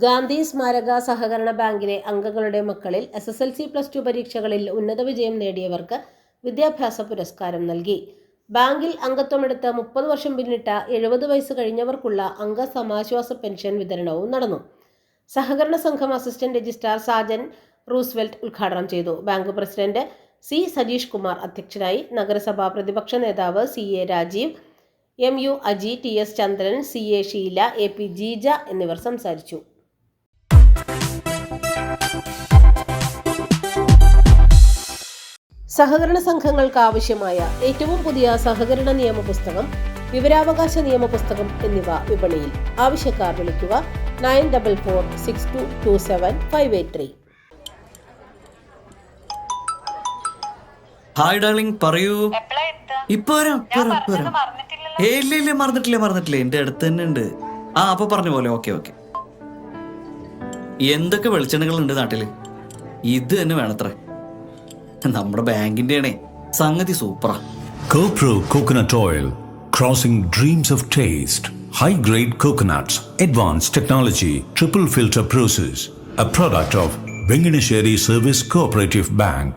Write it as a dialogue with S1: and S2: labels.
S1: ഗാന്ധി സ്മാരക സഹകരണ ബാങ്കിലെ അംഗങ്ങളുടെ മക്കളിൽ SSLC+2 പരീക്ഷകളിൽ ഉന്നത വിജയം നേടിയവർക്ക് വിദ്യാഭ്യാസ പുരസ്കാരം നൽകി. ബാങ്കിൽ അംഗത്വമെടുത്ത് 30 വർഷം പിന്നിട്ട 70 വയസ്സ് കഴിഞ്ഞവർക്കുള്ള അംഗ സമാശ്വാസ പെൻഷൻ വിതരണവും നടന്നു. സഹകരണ സംഘം അസിസ്റ്റന്റ് രജിസ്ട്രാർ സാജൻ റൂസ്വെൽറ്റ് ഉദ്ഘാടനം ചെയ്തു. Bank president C. Sajeesh Kumar അധ്യക്ഷനായി. നഗരസഭാ പ്രതിപക്ഷ നേതാവ് CA Rajeev, MU Aji, TS ചന്ദ്രൻ, CA ഷീല, AP ജീജ എന്നിവർ സംസാരിച്ചു. സഹകരണ സംഘങ്ങൾക്ക് ആവശ്യമായ ഏറ്റവും പുതിയ സഹകരണ നിയമ പുസ്തകം, വിവരാവകാശ നിയമ പുസ്തകം എന്നിവ വിപണിയിൽ. ആവശ്യക്കാർ വിളിക്കുക 9446227583.
S2: ഹായ് ഡാർലിംഗ്, പറയൂ. ഇപ്പൊ ഇല്ല മറന്നിട്ടില്ല, എന്റെ അടുത്ത് തന്നെ ഉണ്ട്. അപ്പൊ പറഞ്ഞ പോലെ. ഓക്കെ. എന്തൊക്കെ വെളിച്ചെണ്ണകൾ ഉണ്ട് നാട്ടില്? ഇത് തന്നെ വേണത്രേ. നമ്മുടെ ബാങ്കിന്റെ ആണേ, സംഗതി സൂപ്പറാ.
S3: CoPro Coconut Oil, crossing dreams of taste. High grade coconuts, advanced technology, triple filter process. A product of Venganesheri Service Cooperative Bank.